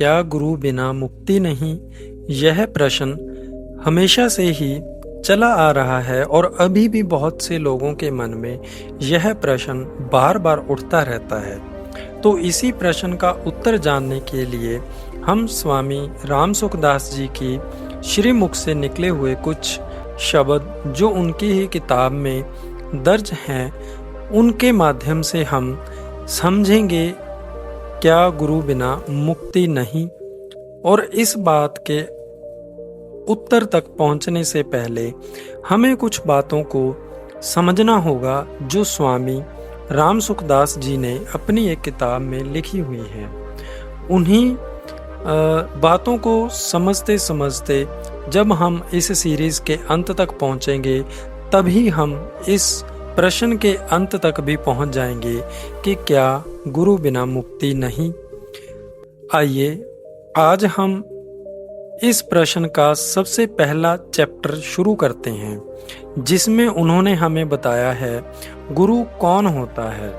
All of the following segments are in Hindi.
क्या गुरु बिना मुक्ति नहीं? यह प्रश्न हमेशा से ही चला आ रहा है और अभी भी बहुत से लोगों के मन में यह प्रश्न बार बार उठता रहता है। तो इसी प्रश्न का उत्तर जानने के लिए हम स्वामी राम सुखदास जी की श्रीमुख से निकले हुए कुछ शब्द जो उनकी ही किताब में दर्ज हैं, उनके माध्यम से हम समझेंगे क्या गुरु बिना मुक्ति नहीं। और इस बात के उत्तर तक पहुंचने से पहले हमें कुछ बातों को समझना होगा जो स्वामी राम सुखदास जी ने अपनी एक किताब में लिखी हुई है। उन्हीं बातों को समझते समझते जब हम इस सीरीज के अंत तक पहुंचेंगे तभी हम इस प्रश्न के अंत तक भी पहुंच जाएंगे कि क्या गुरु बिना मुक्ति नहीं। आइए आज हम इस प्रश्न का सबसे पहला चैप्टर शुरू करते हैं, जिसमें उन्होंने हमें बताया है गुरु कौन होता है।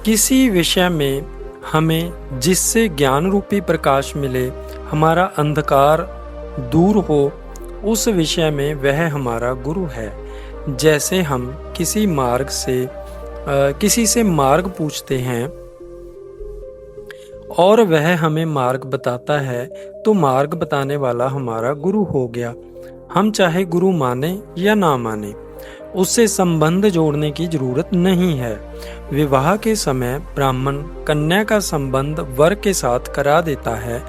किसी विषय में हमें जिससे ज्ञान रूपी प्रकाश मिले, हमारा अंधकार दूर हो, उस विषय में वह हमारा गुरु है। जैसे हम किसी से मार्ग पूछते हैं और वह हमें मार्ग बताता है तो मार्ग बताने वाला हमारा गुरु हो गया। हम चाहे गुरु माने या ना माने, उससे संबंध जोड़ने की जरूरत नहीं है। विवाह के समय ब्राह्मण कन्या का संबंध वर के साथ करा देता है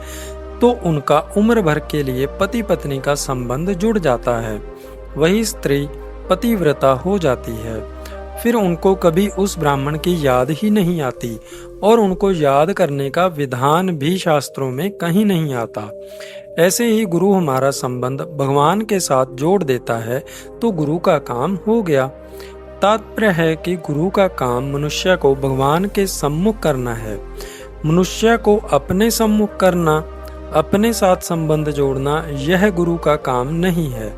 तो उनका उम्र भर के लिए पति पत्नी का संबंध जुड़ जाता है। वही स्त्री पतिव्रता हो जाती है, फिर उनको कभी उस ब्राह्मण की याद ही नहीं आती और उनको याद करने का विधान भी शास्त्रों में कहीं नहीं आता। ऐसे ही गुरु हमारा संबंध भगवान के साथ जोड़ देता है तो गुरु का काम हो गया। तात्पर्य है कि गुरु का काम मनुष्य को भगवान के सम्मुख करना है। मनुष्य को अपने सम्मुख करना, अपने साथ संबंध जोड़ना, यह गुरु का काम नहीं है।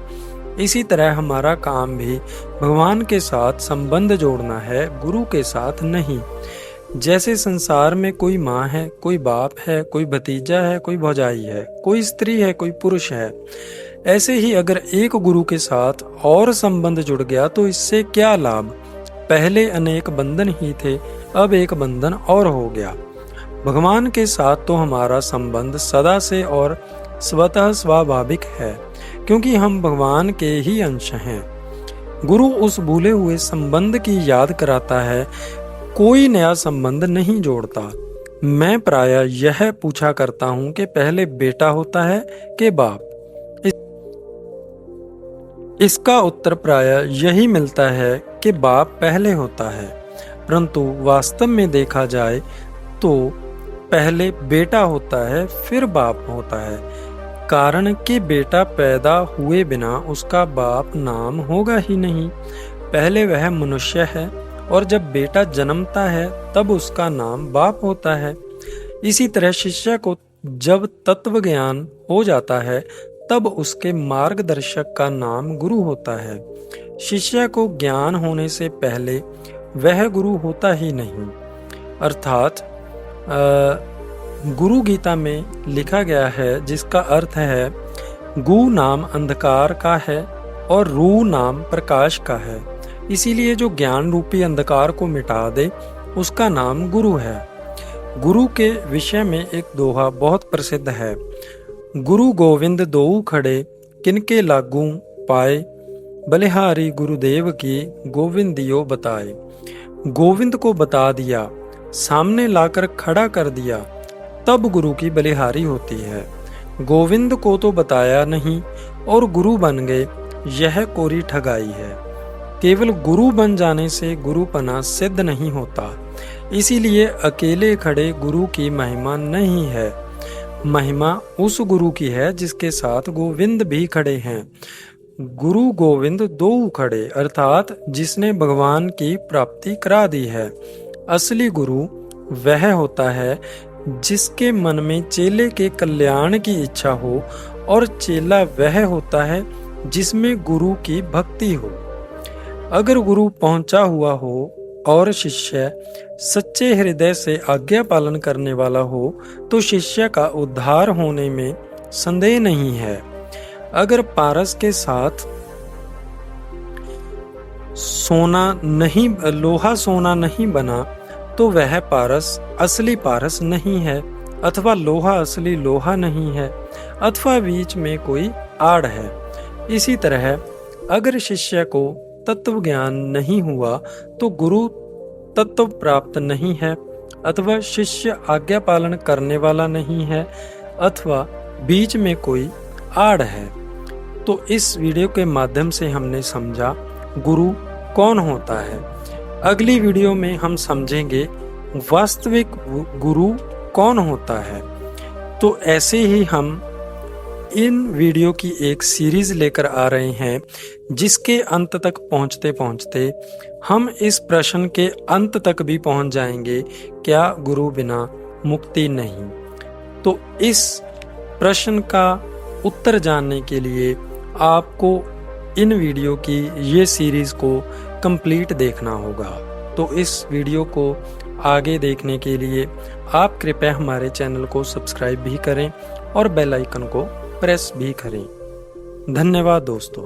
इसी तरह हमारा काम भी भगवान के साथ संबंध जोड़ना है, गुरु के साथ नहीं। जैसे संसार में कोई माँ है, कोई बाप है, कोई भतीजा है, कोई भौजाई है, कोई स्त्री है, कोई पुरुष है, ऐसे ही अगर एक गुरु के साथ और संबंध जुड़ गया तो इससे क्या लाभ। पहले अनेक बंधन ही थे, अब एक बंधन और हो गया। भगवान के साथ तो हमारा संबंध सदा से और स्वतः स्वाभाविक है, क्योंकि हम भगवान के ही अंश हैं। गुरु उस भूले हुए संबंध की याद कराता है, कोई नया संबंध नहीं जोड़ता। मैं प्रायः यह पूछा करता हूँ कि पहले बेटा होता है कि बाप। इसका उत्तर प्रायः यही मिलता है कि बाप पहले होता है, परंतु वास्तव में देखा जाए तो पहले बेटा होता है फिर बाप होता है। कारण कि बेटा पैदा हुए बिना उसका बाप नाम होगा ही नहीं। पहले वह मनुष्य है और जब बेटा जन्मता है तब उसका नाम बाप होता है। इसी तरह शिष्य को जब तत्व ज्ञान हो जाता है तब उसके मार्गदर्शक का नाम गुरु होता है। शिष्य को ज्ञान होने से पहले वह गुरु होता ही नहीं। अर्थात गुरु गीता में लिखा गया है, जिसका अर्थ है गु नाम अंधकार का है और रू नाम प्रकाश का है। इसीलिए जो ज्ञान रूपी अंधकार को मिटा दे उसका नाम गुरु है। गुरु के विषय में एक दोहा बहुत प्रसिद्ध है, गुरु गोविंद दोऊ खड़े किनके लागू पाए, बलिहारी गुरुदेव की गोविंदियो बताए। गोविंद को बता दिया, सामने लाकर खड़ा कर दिया, तब गुरु की बलिहारी होती है। गोविंद को तो बताया नहीं और गुरु बन गए, यह कोरी ठगाई है। केवल गुरु बन जाने से गुरुपना सिद्ध नहीं होता। इसीलिए अकेले खड़े गुरु की महिमा नहीं है। महिमा उस गुरु की है जिसके साथ गोविंद भी खड़े हैं। गुरु गोविंद दो खड़े, अर्थात जिसने भगवान की प्राप्ति करा दी है। असली गुरु वह होता है जिसके मन में चेले के कल्याण की इच्छा हो, और चेला वह होता है जिसमें गुरु की भक्ति हो। अगर गुरु पहुंचा हुआ हो और शिष्य सच्चे हृदय से आज्ञा पालन करने वाला हो तो शिष्य का उद्धार होने में संदेह नहीं है। अगर पारस के साथ लोहा सोना नहीं बना तो वह पारस असली पारस नहीं है, अथवा लोहा असली लोहा नहीं है, अथवा बीच में कोई आड़ है। इसी तरह अगर शिष्य को तत्व ज्ञान नहीं हुआ तो गुरु तत्व प्राप्त नहीं है, अथवा शिष्य आज्ञा पालन करने वाला नहीं है, अथवा बीच में कोई आड़ है। तो इस वीडियो के माध्यम से हमने समझा गुरु कौन होता है। अगली वीडियो में हम समझेंगे वास्तविक गुरु कौन होता है। तो ऐसे ही हम इन वीडियो की एक सीरीज लेकर आ रहे हैं, जिसके अंत तक पहुंचते पहुंचते हम इस प्रश्न के अंत तक भी पहुंच जाएंगे, क्या गुरु बिना मुक्ति नहीं। तो इस प्रश्न का उत्तर जानने के लिए आपको इन वीडियो की ये सीरीज को कंप्लीट देखना होगा। तो इस वीडियो को आगे देखने के लिए आप कृपया हमारे चैनल को सब्सक्राइब भी करें और बेल आइकन को प्रेस भी करें। धन्यवाद दोस्तों।